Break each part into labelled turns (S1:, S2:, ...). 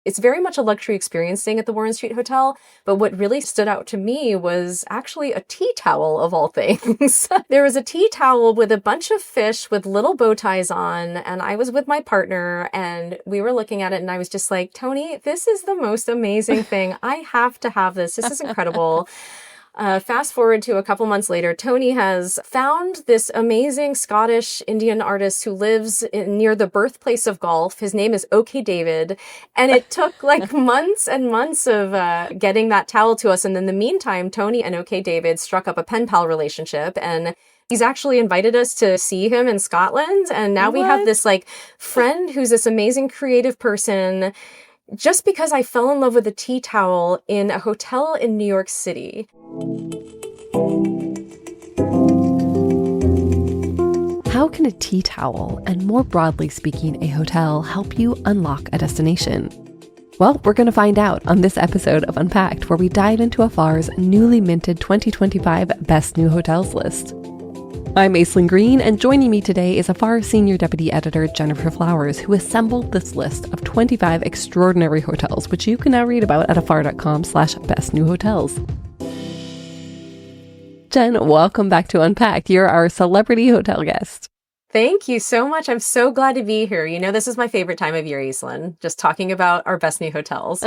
S1: it's very much a luxury experience staying at the Warren Street Hotel. But what really stood out to me was actually a tea towel of all things. There was a tea towel with a bunch of fish with little bow ties on. And I was with my partner and we were looking at it and I was just like, Tony, this is the most amazing thing. I have to have this. This is incredible. Fast forward to a couple months later, Tony has found this amazing Scottish Indian artist who lives near the birthplace of golf. His name is OK David. And it took like months and months of getting that towel to us. And in the meantime, Tony and OK David struck up a pen pal relationship. And he's actually invited us to see him in Scotland. And now we have this like friend who's this amazing creative person just because I fell in love with a tea towel in a hotel in New York City.
S2: How can a tea towel, and more broadly speaking, a hotel, help you unlock a destination? Well, we're going to find out on this episode of Unpacked, where we dive into Afar's newly minted 2025 Best New Hotels list. I'm Aislinn Green, and joining me today is Afar Senior Deputy Editor Jennifer Flowers, who assembled this list of 25 extraordinary hotels, which you can now read about at afar.com/bestnewhotels. Jen, welcome back to Unpacked. You're our celebrity hotel guest.
S1: Thank you so much. I'm so glad to be here. You know, this is my favorite time of year, Aislinn, just talking about our best new hotels.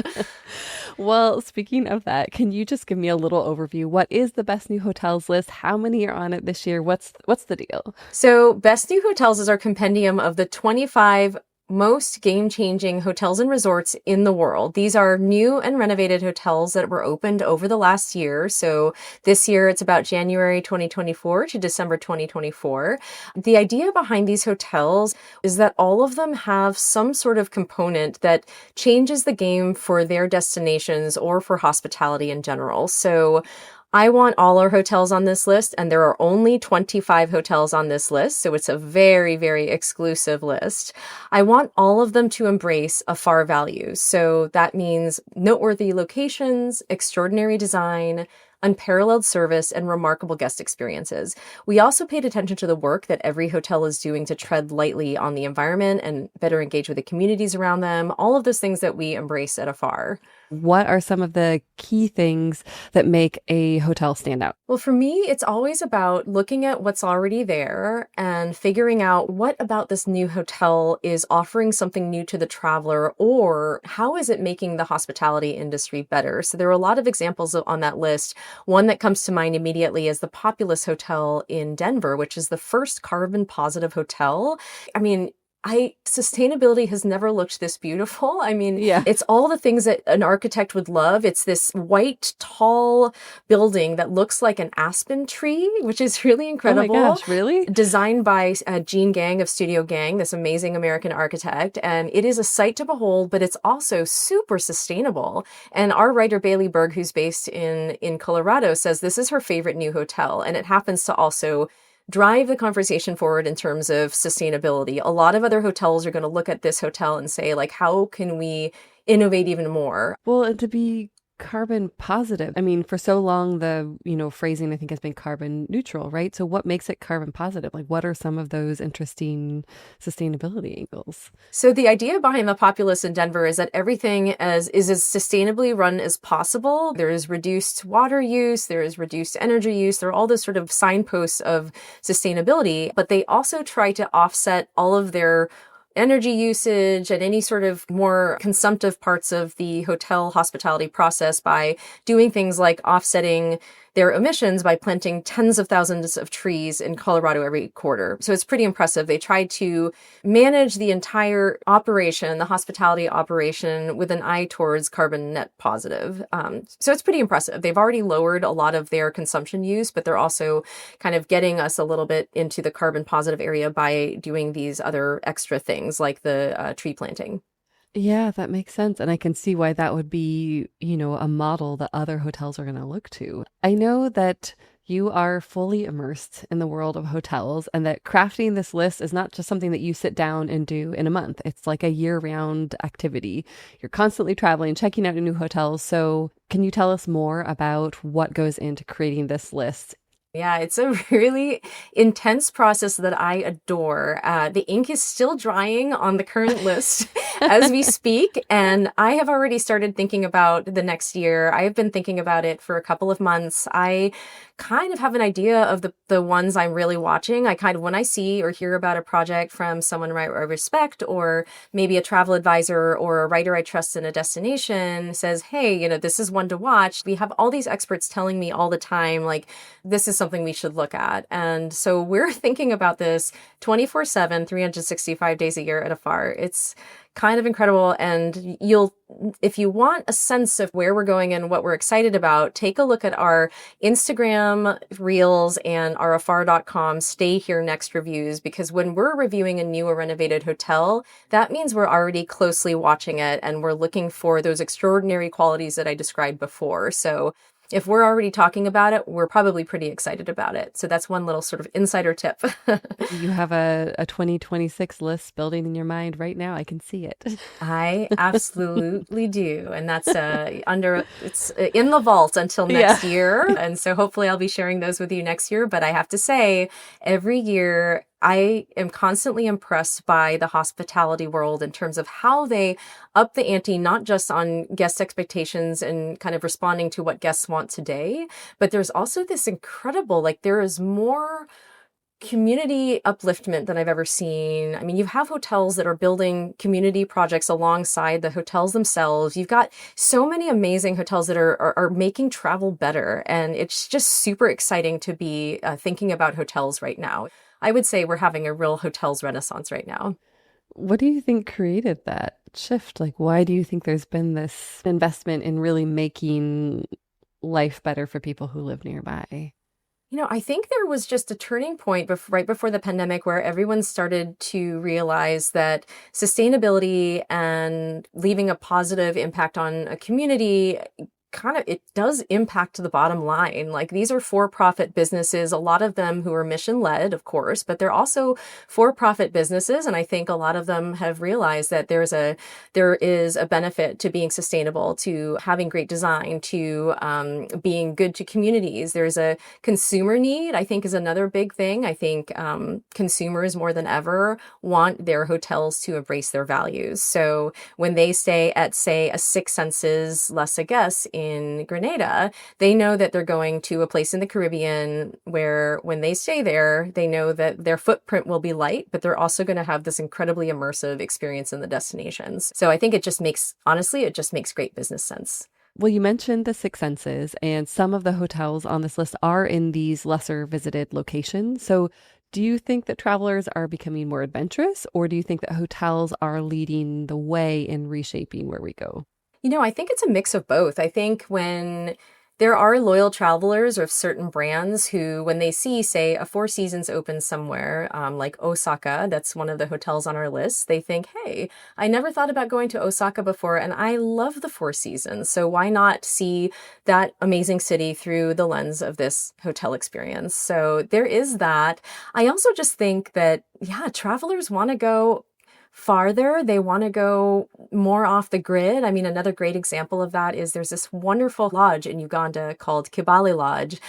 S2: Well, speaking of that, can you just give me a little overview? What is the best new hotels list? How many are on it this year? What's the deal?
S1: So Best New Hotels is our compendium of the 25 most game-changing hotels and resorts in the world. These are new and renovated hotels that were opened over the last year. So this year it's about January 2024 to December 2024. The idea behind these hotels is that all of them have some sort of component that changes the game for their destinations or for hospitality in general. So I want all our hotels on this list, and there are only 25 hotels on this list, so it's a very, very exclusive list. I want all of them to embrace Afar values. So that means noteworthy locations, extraordinary design, unparalleled service, and remarkable guest experiences. We also paid attention to the work that every hotel is doing to tread lightly on the environment and better engage with the communities around them, all of those things that we embrace at Afar.
S2: What are some of the key things that make a hotel stand out?
S1: Well, for me, it's always about looking at what's already there and figuring out what about this new hotel is offering something new to the traveler, or how is it making the hospitality industry better? So there are a lot of examples on that list. One that comes to mind immediately is the Populous Hotel in Denver, which is the first carbon positive hotel. I mean, sustainability has never looked this beautiful. I mean, It's all the things that an architect would love. It's this white, tall building that looks like an aspen tree, which is really incredible.
S2: Oh my gosh, really?
S1: Designed by Gene Gang of Studio Gang, this amazing American architect. And it is a sight to behold, but it's also super sustainable. And our writer, Bailey Berg, who's based in Colorado, says this is her favorite new hotel. And it happens to also drive the conversation forward in terms of sustainability. A lot of other hotels are going to look at this hotel and say, like, how can we innovate even more?
S2: Well, and to be carbon positive, I mean, for so long, the, phrasing I think has been carbon neutral, right? So what makes it carbon positive? Like, what are some of those interesting sustainability angles?
S1: So the idea behind the Populous in Denver is that everything is as sustainably run as possible. There is reduced water use, there is reduced energy use, there are all those sort of signposts of sustainability, but they also try to offset all of their energy usage and any sort of more consumptive parts of the hotel hospitality process by doing things like offsetting their emissions by planting tens of thousands of trees in Colorado every quarter. So it's pretty impressive. They try to manage the entire operation, the hospitality operation, with an eye towards carbon net positive. So it's pretty impressive. They've already lowered a lot of their consumption use, but they're also kind of getting us a little bit into the carbon positive area by doing these other extra things like the tree planting.
S2: Yeah, that makes sense. And I can see why that would be, a model that other hotels are going to look to. I know that you are fully immersed in the world of hotels and that crafting this list is not just something that you sit down and do in a month. It's like a year-round activity. You're constantly traveling, checking out new hotels. So can you tell us more about what goes into creating this list?
S1: Yeah, it's a really intense process that I adore. The ink is still drying on the current list as we speak, and I have already started thinking about the next year. I have been thinking about it for a couple of months. I kind of have an idea of the ones I'm really watching. I kind of, when I see or hear about a project from someone I respect, or maybe a travel advisor or a writer I trust in a destination says, hey, this is one to watch. We have all these experts telling me all the time, like, this is something we should look at. And so we're thinking about this 24/7, 365 days a year at Afar. It's kind of incredible. And if you want a sense of where we're going and what we're excited about, take a look at our Instagram reels and our afar.com stay here next reviews, because when we're reviewing a new or renovated hotel, that means we're already closely watching it and we're looking for those extraordinary qualities that I described before. So if we're already talking about it, we're probably pretty excited about it. So that's one little sort of insider tip.
S2: You have a 2026 list building in your mind right now. I can see it.
S1: I absolutely do. And that's it's in the vault until next year. And so hopefully I'll be sharing those with you next year. But I have to say, every year I am constantly impressed by the hospitality world in terms of how they up the ante, not just on guest expectations and kind of responding to what guests want today, but there's also this incredible, like, there is more community upliftment than I've ever seen. I mean, you have hotels that are building community projects alongside the hotels themselves. You've got so many amazing hotels that are making travel better. And it's just super exciting to be thinking about hotels right now. I would say we're having a real hotels renaissance right now.
S2: What do you think created that shift? Like, why do you think there's been this investment in really making life better for people who live nearby?
S1: I think there was just a turning point right before the pandemic where everyone started to realize that sustainability and leaving a positive impact on a community it does impact the bottom line. Like, these are for-profit businesses, a lot of them who are mission-led, of course, but they're also for-profit businesses. And I think a lot of them have realized that there is a benefit to being sustainable, to having great design, to being good to communities. There's a consumer need, I think, is another big thing. I think consumers more than ever want their hotels to embrace their values. So when they stay at, say, a Six Senses Less a Guest in Grenada, they know that they're going to a place in the Caribbean where when they stay there, they know that their footprint will be light, but they're also going to have this incredibly immersive experience in the destinations. So I think it just makes great business sense.
S2: Well, you mentioned the Six Senses, and some of the hotels on this list are in these lesser visited locations. So do you think that travelers are becoming more adventurous, or do you think that hotels are leading the way in reshaping where we go?
S1: I think it's a mix of both. I think when there are loyal travelers of certain brands who, when they see, say, a Four Seasons open somewhere, like Osaka, that's one of the hotels on our list, they think, hey, I never thought about going to Osaka before, and I love the Four Seasons. So why not see that amazing city through the lens of this hotel experience? So there is that. I also just think that, yeah, travelers want to go farther. They want to go more off the grid. I mean, another great example of that is there's this wonderful lodge in Uganda called Kibale Lodge.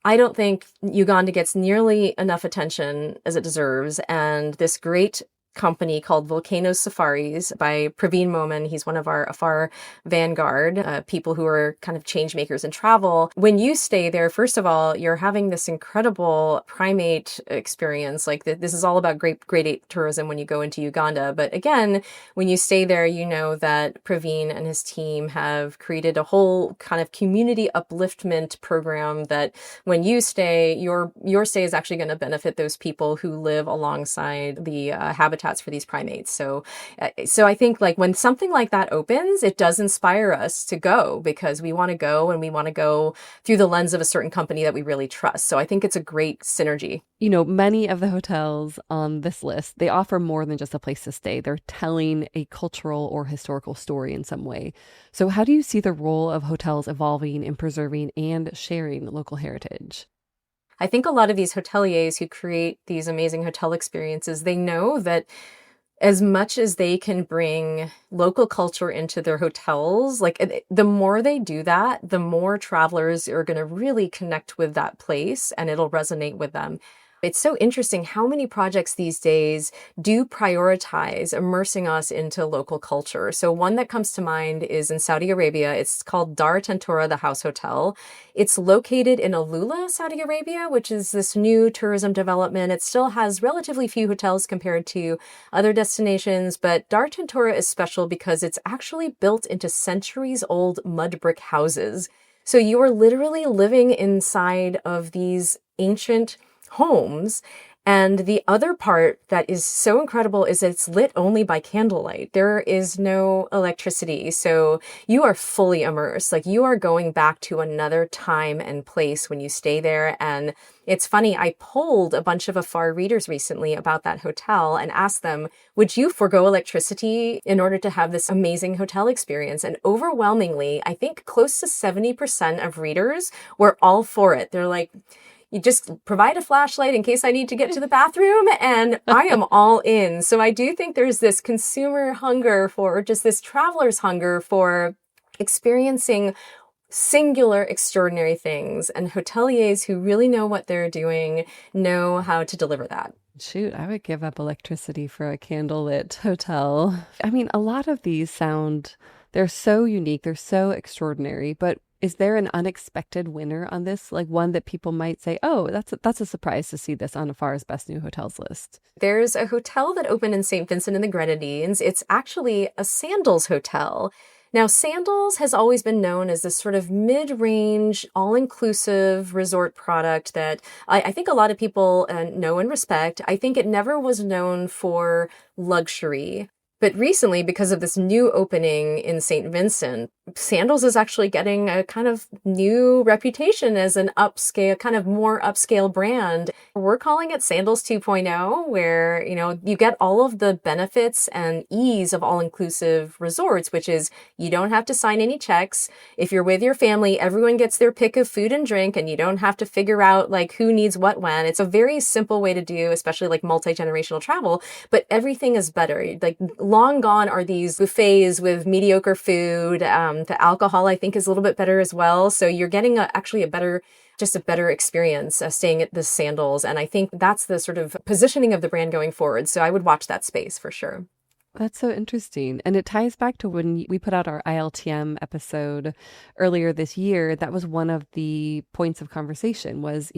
S1: I don't think Uganda gets nearly enough attention as it deserves. And this great company called Volcano Safaris by Praveen Moman. He's one of our Afar vanguard, people who are kind of change makers in travel. When you stay there, first of all, you're having this incredible primate experience. Like, this is all about grade 8 tourism when you go into Uganda. But again, when you stay there, you know that Praveen and his team have created a whole kind of community upliftment program that when you stay, your stay is actually going to benefit those people who live alongside the habitat for these primates. So I think, like, when something like that opens, it does inspire us to go, because we want to go, and we want to go through the lens of a certain company that we really trust. So I think it's a great synergy.
S2: Many of the hotels on this list, they offer more than just a place to stay. They're telling a cultural or historical story in some way. So how do you see the role of hotels evolving in preserving and sharing local heritage?
S1: I think a lot of these hoteliers who create these amazing hotel experiences, they know that as much as they can bring local culture into their hotels, like the more they do that, the more travelers are going to really connect with that place and it'll resonate with them. It's so interesting how many projects these days do prioritize immersing us into local culture. So one that comes to mind is in Saudi Arabia. It's called Dar Tentura, the House Hotel. It's located in Alula, Saudi Arabia, which is this new tourism development. It still has relatively few hotels compared to other destinations, but Dar Tentura is special because it's actually built into centuries-old mud brick houses. So you are literally living inside of these ancient homes. And the other part that is so incredible is that it's lit only by candlelight. There is no electricity. So you are fully immersed. Like you are going back to another time and place when you stay there. And it's funny, I polled a bunch of Afar readers recently about that hotel and asked them, would you forgo electricity in order to have this amazing hotel experience? And overwhelmingly, I think close to 70% of readers were all for it. They're like, you just provide a flashlight in case I need to get to the bathroom, and I am all in. So I do think there's this consumer hunger for, just this traveler's hunger for experiencing singular, extraordinary things. And hoteliers who really know what they're doing know how to deliver that.
S2: Shoot, I would give up electricity for a candlelit hotel. I mean, a lot of these they're so unique, they're so extraordinary, but is there an unexpected winner on this? Like one that people might say, oh, that's a surprise to see this on Afar's Best New Hotels list.
S1: There's a hotel that opened in St. Vincent and the Grenadines. It's actually a sandals hotel. Now, Sandals has always been known as this sort of mid-range, all-inclusive resort product that I think a lot of people know and respect. I think it never was known for luxury. But recently, because of this new opening in St. Vincent, Sandals is actually getting a kind of new reputation as an upscale, kind of more upscale brand. We're calling it Sandals 2.0, where, you get all of the benefits and ease of all-inclusive resorts, which is you don't have to sign any checks. If you're with your family, everyone gets their pick of food and drink, and you don't have to figure out like who needs what when. It's a very simple way to do, especially like multi-generational travel, but everything is better. Like long gone are these buffets with mediocre food. The alcohol, I think, is a little bit better as well. So you're getting actually a better experience staying at the Sandals. And I think that's the sort of positioning of the brand going forward. So I would watch that space for sure.
S2: That's so interesting. And it ties back to when we put out our ILTM episode earlier this year. That was one of the points of conversation was,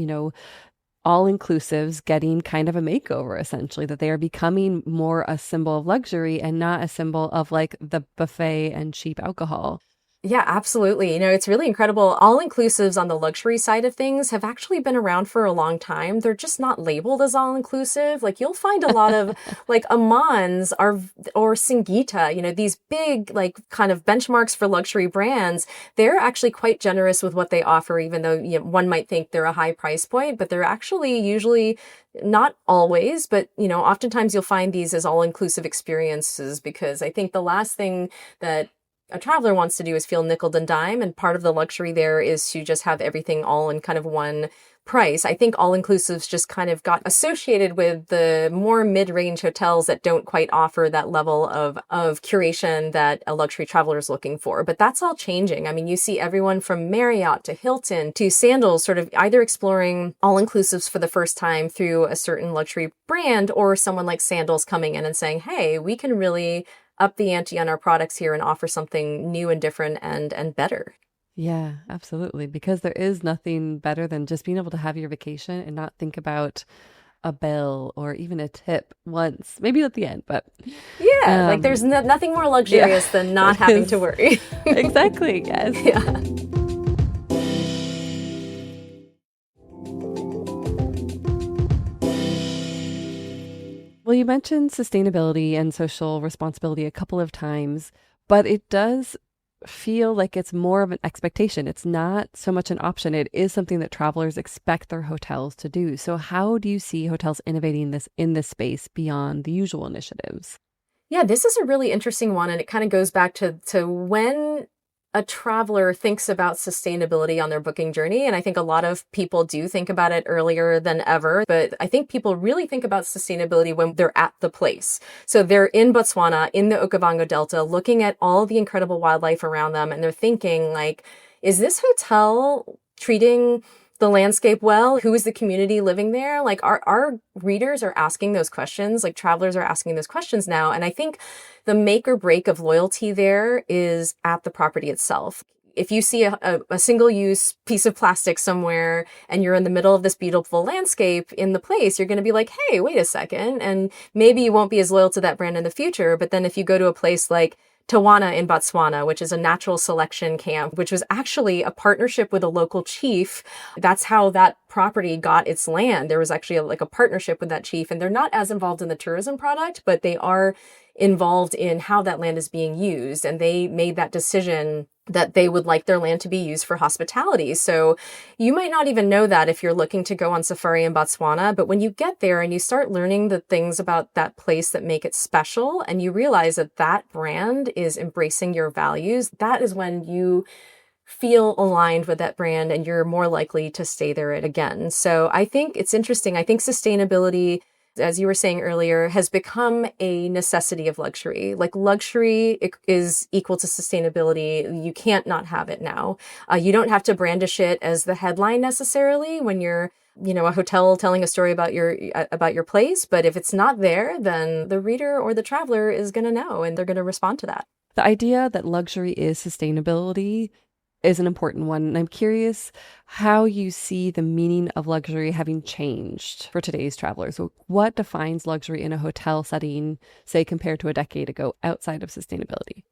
S2: all-inclusives getting kind of a makeover, essentially, that they are becoming more a symbol of luxury and not a symbol of like the buffet and cheap alcohol.
S1: Yeah, absolutely. It's really incredible. All-inclusives on the luxury side of things have actually been around for a long time. They're just not labeled as all-inclusive. Like you'll find a lot of like Amans or Singita, these big like kind of benchmarks for luxury brands. They're actually quite generous with what they offer, even though one might think they're a high price point, but they're actually usually not always, but oftentimes you'll find these as all-inclusive experiences because I think the last thing that a traveler wants to do is feel nickeled and dime. And part of the luxury there is to just have everything all in kind of one price. I think all-inclusives just kind of got associated with the more mid-range hotels that don't quite offer that level of curation that a luxury traveler is looking for. But that's all changing. I mean, you see everyone from Marriott to Hilton to Sandals sort of either exploring all-inclusives for the first time through a certain luxury brand or someone like Sandals coming in and saying, hey, we can really up the ante on our products here and offer something new and different and better.
S2: Yeah, absolutely. Because there is nothing better than just being able to have your vacation and not think about a bill or even a tip once, maybe at the end, but
S1: yeah, like there's nothing more luxurious than not having to worry.
S2: Exactly. Yes.
S1: Yeah.
S2: Well, you mentioned sustainability and social responsibility a couple of times, but it does feel like it's more of an expectation. It's not so much an option. It is something that travelers expect their hotels to do. So how do you see hotels innovating this in this space beyond the usual initiatives?
S1: Yeah, this is a really interesting one. And it kind of goes back to when a traveler thinks about sustainability on their booking journey. And I think a lot of people do think about it earlier than ever. But I think people really think about sustainability when they're at the place. So they're in Botswana, in the Okavango Delta, looking at all the incredible wildlife around them. And they're thinking like, is this hotel treating the landscape well? Who is the community living there? Like our readers are asking those questions, like travelers are asking those questions now. And I think the make or break of loyalty there is at the property itself. If you see a single-use piece of plastic somewhere and you're in the middle of this beautiful landscape in the place, you're going to be like, hey, wait a second. And maybe you won't be as loyal to that brand in the future. But then if you go to a place like Tawana in Botswana, which is a natural selection camp, which was actually a partnership with a local chief. That's how that property got its land. There was actually a partnership with that chief, and they're not as involved in the tourism product, but they are involved in how that land is being used. And they made that decision that they would like their land to be used for hospitality. So you might not even know that if you're looking to go on safari in Botswana, but when you get there and you start learning the things about that place that make it special, and you realize that that brand is embracing your values, that is when you feel aligned with that brand and you're more likely to stay there again. So I think it's interesting. I think sustainability, as you were saying earlier, has become a necessity of luxury. Like luxury is equal to sustainability. You can't not have it now. You don't have to brandish it as the headline necessarily when you're, a hotel telling a story about your place. But if it's not there, then the reader or the traveler is going to know, and they're going to respond to that.
S2: The idea that luxury is sustainability is an important one. And I'm curious how you see the meaning of luxury having changed for today's travelers. So what defines luxury in a hotel setting, say, compared to a decade ago outside of sustainability?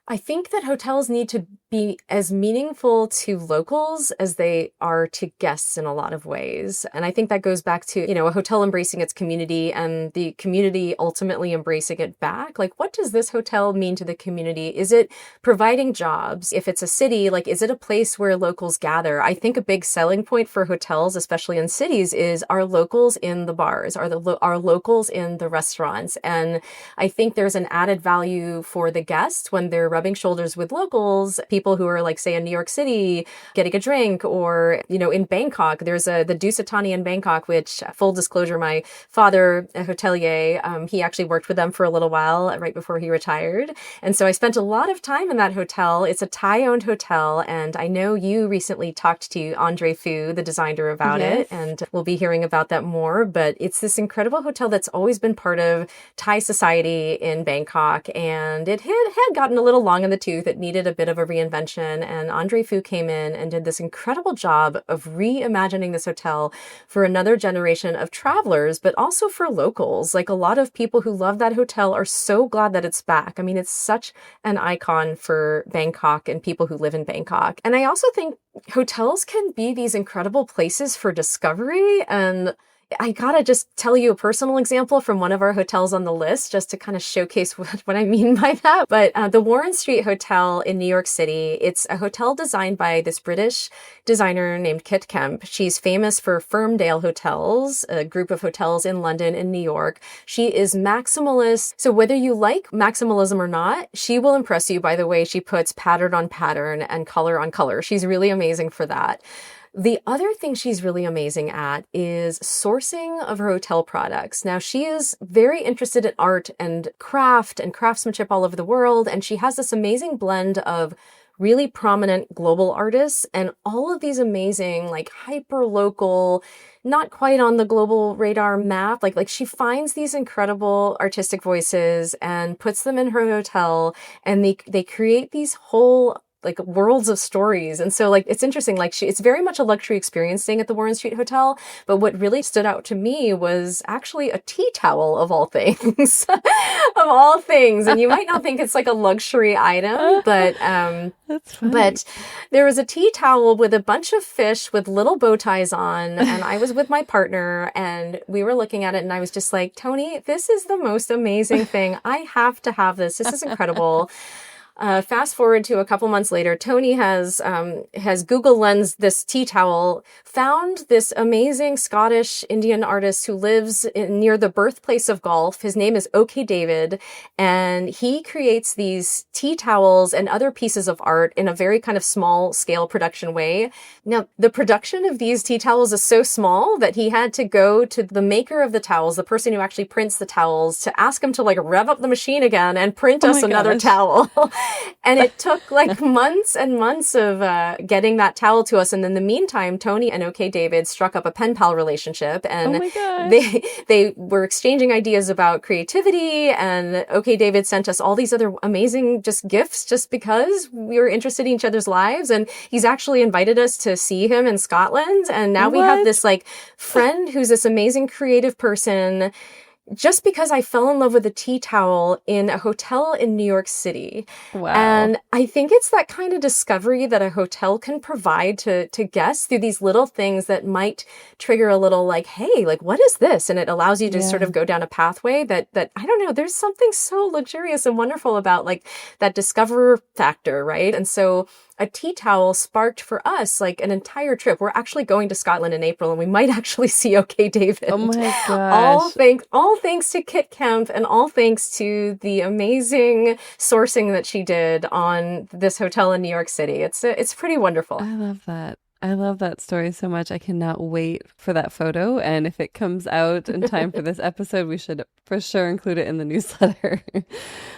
S1: I think that hotels need to be as meaningful to locals as they are to guests in a lot of ways. And I think that goes back to, a hotel embracing its community and the community ultimately embracing it back. Like, what does this hotel mean to the community? Is it providing jobs? If it's a city, like, is it a place where locals gather? I think a big selling point for hotels, especially in cities, is are locals in the bars? Are locals in the restaurants? And I think there's an added value for the guests when they're rubbing shoulders with locals, people who are like, say, in New York City, getting a drink, or, in Bangkok, there's the Dusatani in Bangkok, which, full disclosure, my father, a hotelier, he actually worked with them for a little while right before he retired. And so I spent a lot of time in that hotel. It's a Thai-owned hotel. And I know you recently talked to Andre Fu, the designer, about
S2: Yes.
S1: it. And we'll be hearing about that more. But it's this incredible hotel that's always been part of Thai society in Bangkok. And it had gotten a little long in the tooth. It needed a bit of a reinvention. And Andre Fu came in and did this incredible job of reimagining this hotel for another generation of travelers, but also for locals. Like, a lot of people who love that hotel are so glad that it's back. I mean, it's such an icon for Bangkok and people who live in Bangkok. And I also think hotels can be these incredible places for discovery. And I gotta just tell you a personal example from one of our hotels on the list, just to kind of showcase what I mean by that. But the Warren Street Hotel in New York City, it's a hotel designed by this British designer named Kit Kemp. She's famous for Ferndale Hotels, a group of hotels in London and New York. She is maximalist. So whether you like maximalism or not, she will impress you by the way she puts pattern on pattern and color on color. She's really amazing for that. The other thing she's really amazing at is sourcing of her hotel products. Now, she is very interested in art and craft and craftsmanship all over the world, and she has this amazing blend of really prominent global artists and all of these amazing, like, hyper local, not quite on the global radar map. Like she finds these incredible artistic voices and puts them in her hotel, and they create these whole like worlds of stories. And so like, it's interesting, like it's very much a luxury experience staying at the Warren Street Hotel. But what really stood out to me was actually a tea towel of all things, of all things. And you might not think it's like a luxury item, but,
S2: That's funny.
S1: but there was a tea towel with a bunch of fish with little bow ties on. And I was with my partner and we were looking at it and I was just like, Tony, this is the most amazing thing. I have to have this. This is incredible. Fast forward to a couple months later, Tony has Google Lens this tea towel, found this amazing Scottish Indian artist who lives near the birthplace of golf. His name is OK David, and he creates these tea towels and other pieces of art in a very kind of small scale production way. Now, the production of these tea towels is so small that he had to go to the maker of the towels, the person who actually prints the towels, to ask him to like rev up the machine again and print us another towel. And it took like months and months of getting that towel to us. And in the meantime, Tony and OK David struck up a pen pal relationship, and they were exchanging ideas about creativity. And OK David sent us all these other amazing just gifts just because we were interested in each other's lives. And he's actually invited us to see him in Scotland. And now we have this like friend who's this amazing creative person, just because I fell in love with a tea towel in a hotel in New York City.
S2: Wow.
S1: And I think it's that kind of discovery that a hotel can provide to guests through these little things that might trigger a little like, hey, like, what is this? And it allows you to sort of go down a pathway that, I don't know, there's something so luxurious and wonderful about like that discover factor, right? And so a tea towel sparked for us like an entire trip. We're actually going to Scotland in April, and we might actually see OK David.
S2: Oh my gosh.
S1: All thanks to Kit Kemp, and all thanks to the amazing sourcing that she did on this hotel in New York City. It's pretty wonderful.
S2: I love that. I love that story so much. I cannot wait for that photo. And if it comes out in time for this episode, we should for sure include it in the newsletter.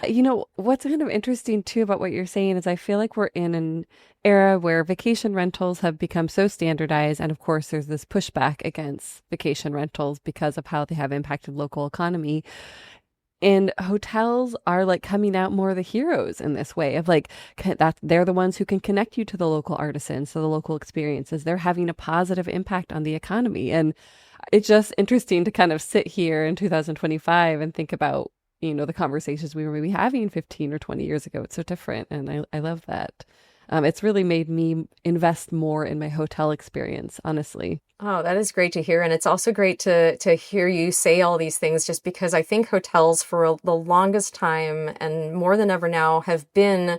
S2: You know, what's kind of interesting too about what you're saying is I feel like we're in an era where vacation rentals have become so standardized. And of course, there's this pushback against vacation rentals because of how they have impacted local economy. And hotels are like coming out more the heroes in this way of like that they're the ones who can connect you to the local artisans, to the local experiences. They're having a positive impact on the economy. And it's just interesting to kind of sit here in 2025 and think about, you know, the conversations we were maybe having 15 or 20 years ago. It's so different. And I love that. It's really made me invest more in my hotel experience, honestly.
S1: Oh, that is great to hear. And it's also great to hear you say all these things, just because I think hotels for the longest time and more than ever now have been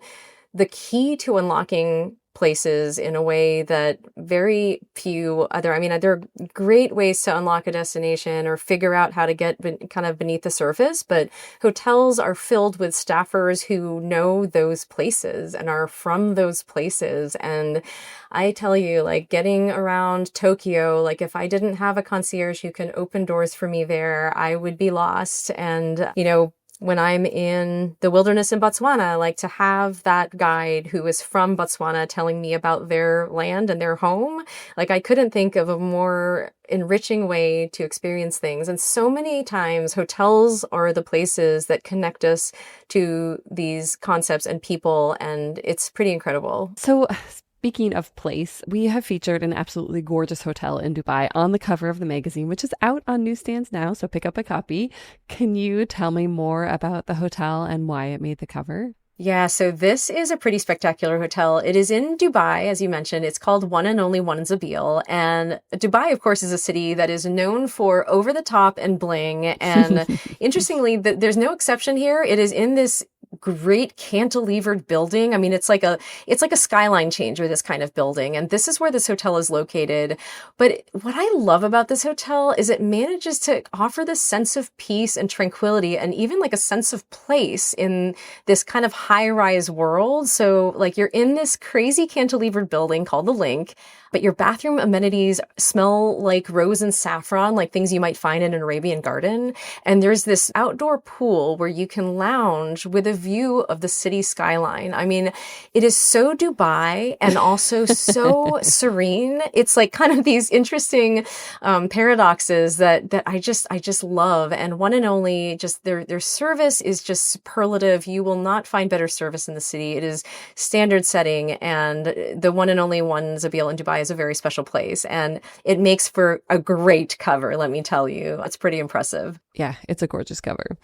S1: the key to unlocking places in a way that very few other, I mean, there are great ways to unlock a destination or figure out how to get kind of beneath the surface, but hotels are filled with staffers who know those places and are from those places. And I tell you, like getting around Tokyo, like if I didn't have a concierge who can open doors for me there, I would be lost. And, you know, when I'm in the wilderness in Botswana, I like to have that guide who is from Botswana telling me about their land and their home. Like I couldn't think of a more enriching way to experience things. And so many times hotels are the places that connect us to these concepts and people. And it's pretty incredible.
S2: So speaking of place, we have featured an absolutely gorgeous hotel in Dubai on the cover of the magazine, which is out on newsstands now, so pick up a copy. Can you tell me more about the hotel and why it made the cover?
S1: Yeah, so this is a pretty spectacular hotel. It is in Dubai, as you mentioned. It's called One and Only One Zabil. And Dubai, of course, is a city that is known for over the top and bling. And interestingly, there's no exception here. It is in this great cantilevered building. I mean, it's like a skyline changer, this kind of building. And this is where this hotel is located. But what I love about this hotel is it manages to offer this sense of peace and tranquility and even like a sense of place in this kind of high-rise world. So like you're in this crazy cantilevered building called the Link, but your bathroom amenities smell like rose and saffron, like things you might find in an Arabian garden. And there's this outdoor pool where you can lounge with a view of the city skyline. I mean, it is so Dubai and also so serene. It's like kind of these interesting paradoxes that I just love. And One and Only, just their service is just superlative. You will not find better service in the city. It is standard setting, and the One and Only One Zabil in Dubai is a very special place, and it makes for a great cover, let me tell you. It's pretty impressive.
S2: Yeah, it's a gorgeous cover.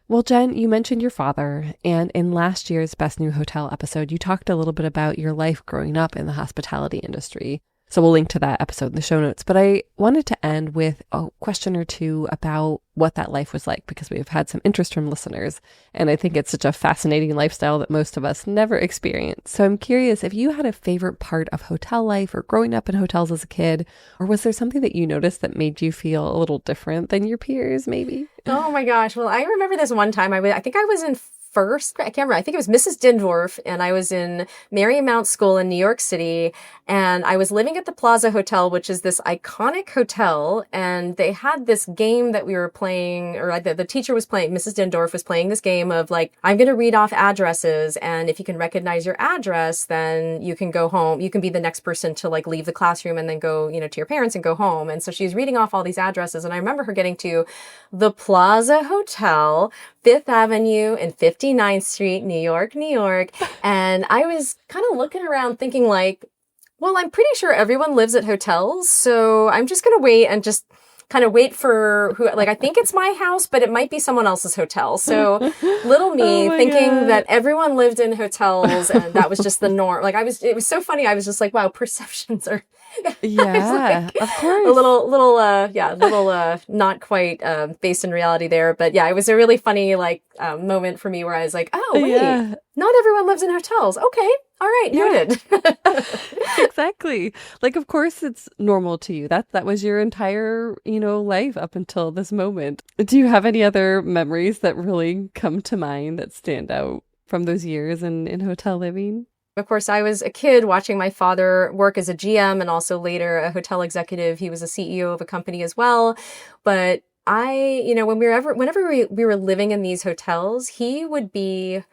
S2: Well, Jen, you mentioned your father, and in last year's Best New Hotel episode, you talked a little bit about your life growing up in the hospitality industry. So we'll link to that episode in the show notes. But I wanted to end with a question or two about what that life was like, because we've had some interest from listeners. And I think it's such a fascinating lifestyle that most of us never experience. So I'm curious if you had a favorite part of hotel life or growing up in hotels as a kid, or was there something that you noticed that made you feel a little different than your peers, maybe?
S1: Oh my gosh. Well, I remember this one time I think I was in first, I can't remember. I think it was Mrs. Dindorf, and I was in Marymount School in New York City, and I was living at the Plaza Hotel, which is this iconic hotel, and they had this game that we were playing, or the teacher was playing, Mrs. Dindorf was playing this game of like, I'm going to read off addresses, and if you can recognize your address, then you can go home. You can be the next person to like leave the classroom and then go, to your parents and go home. And so she's reading off all these addresses, and I remember her getting to the Plaza Hotel, Fifth Avenue and 59th Street, New York, New York. And I was kind of looking around thinking like, well, I'm pretty sure everyone lives at hotels. So I'm just going to wait and just kind of wait for who, like, I think it's my house, but it might be someone else's hotel. So little me thinking that everyone lived in hotels and that was just the norm. Like it was so funny. I was just like, wow, perceptions are,
S2: yeah,
S1: like,
S2: of course.
S1: a little, not quite based in reality there. But yeah, it was a really funny moment for me where I was like, oh, wait, not everyone lives in hotels. Okay. All right. Noted.
S2: Exactly. Like, of course, it's normal to you. That was your entire, life up until this moment. Do you have any other memories that really come to mind that stand out from those years in hotel living?
S1: Of course, I was a kid watching my father work as a GM and also later a hotel executive. He was a CEO of a company as well. But whenever we were living in these hotels, he would be,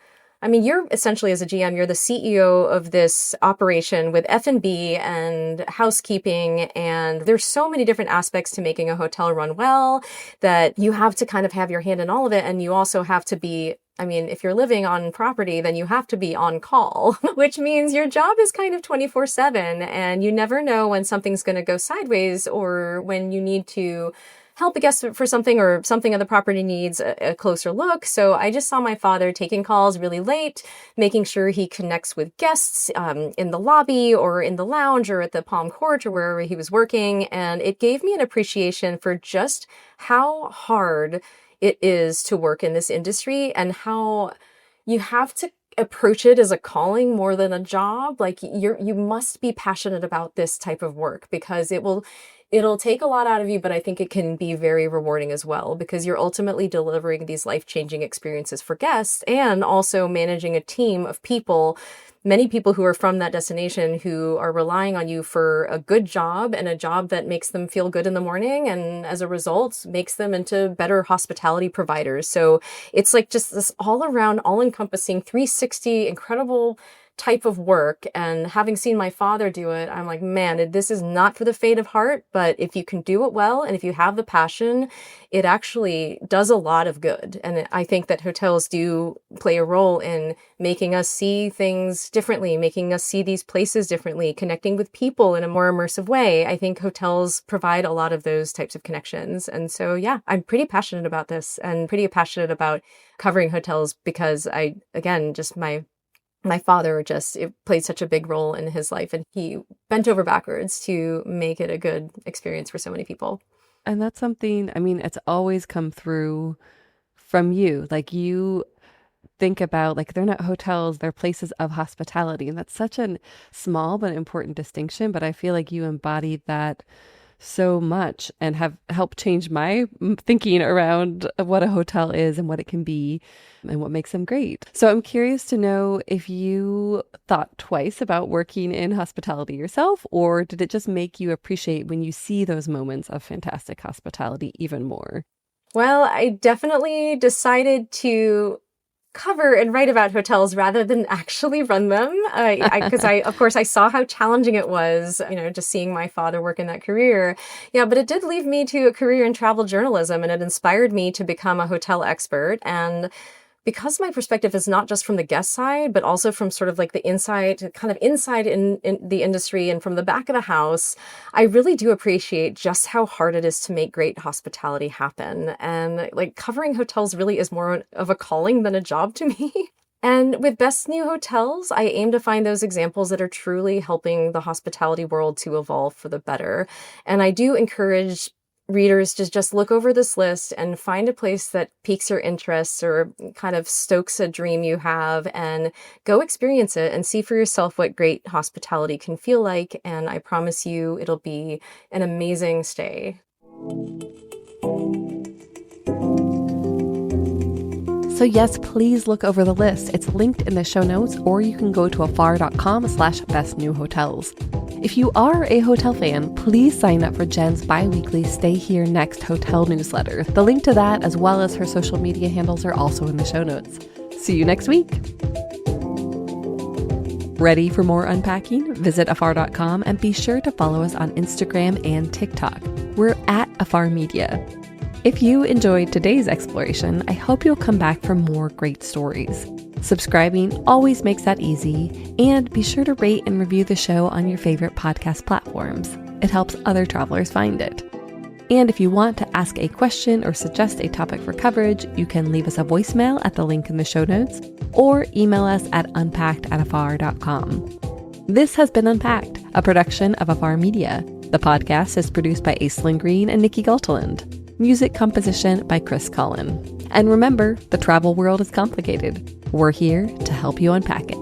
S1: you're essentially as a GM, you're the CEO of this operation with F&B and housekeeping. And there's so many different aspects to making a hotel run well that you have to kind of have your hand in all of it. And you also have to be, if you're living on property, then you have to be on call, which means your job is kind of 24/7 and you never know when something's going to go sideways or when you need to help a guest for something or something of the property needs a closer look. So I just saw my father taking calls really late, making sure he connects with guests in the lobby or in the lounge or at the Palm Court or wherever he was working. And it gave me an appreciation for just how hard it is to work in this industry and how you have to approach it as a calling more than a job. Like you must be passionate about this type of work because it'll take a lot out of you, but I think it can be very rewarding as well because you're ultimately delivering these life-changing experiences for guests and also managing a team of people, many people who are from that destination who are relying on you for a good job and a job that makes them feel good in the morning and as a result makes them into better hospitality providers. So it's like just this all around, all encompassing 360 incredible type of work. And having seen my father do it, I'm like, man, this is not for the faint of heart, but if you can do it well and if you have the passion, it actually does a lot of good. And I think that hotels do play a role in making us see things differently, making us see these places differently, connecting with people in a more immersive way. I think hotels provide a lot of those types of connections. And so, yeah, I'm pretty passionate about this and pretty passionate about covering hotels because my father it played such a big role in his life and he bent over backwards to make it a good experience for so many people.
S2: And that's something, it's always come through from you. Like you think about, like, they're not hotels, they're places of hospitality. And that's such a small but important distinction. But I feel like you embodied that so much and have helped change my thinking around what a hotel is and what it can be and what makes them great. So I'm curious to know if you thought twice about working in hospitality yourself, or did it just make you appreciate when you see those moments of fantastic hospitality even more?
S1: Well, I definitely decided to cover and write about hotels rather than actually run them. Because of course, I saw how challenging it was, just seeing my father work in that career. Yeah, but it did lead me to a career in travel journalism and it inspired me to become a hotel expert. And because my perspective is not just from the guest side, but also from sort of like the inside in the industry and from the back of the house, I really do appreciate just how hard it is to make great hospitality happen. And like covering hotels really is more of a calling than a job to me. And with Best New Hotels, I aim to find those examples that are truly helping the hospitality world to evolve for the better. And I do encourage readers to just look over this list and find a place that piques your interest or kind of stokes a dream you have, and go experience it and see for yourself what great hospitality can feel like. And I promise you, it'll be an amazing stay.
S2: So yes, please look over the list. It's linked in the show notes, or you can go to afar.com/bestnewhotels. If you are a hotel fan, please sign up for Jen's bi-weekly Stay Here Next hotel newsletter. The link to that, as well as her social media handles, are also in the show notes. See you next week. Ready for more unpacking? Visit afar.com and be sure to follow us on Instagram and TikTok. We're at Afar Media. If you enjoyed today's exploration, I hope you'll come back for more great stories. Subscribing always makes that easy, and be sure to rate and review the show on your favorite podcast platforms. It helps other travelers find it. And if you want to ask a question or suggest a topic for coverage, you can leave us a voicemail at the link in the show notes, or email us at unpacked@afar.com. This has been Unpacked, a production of Afar Media. The podcast is produced by Aislinn Green and Nikki Galteland. Music composition by Chris Cullen. And remember, the travel world is complicated. We're here to help you unpack it.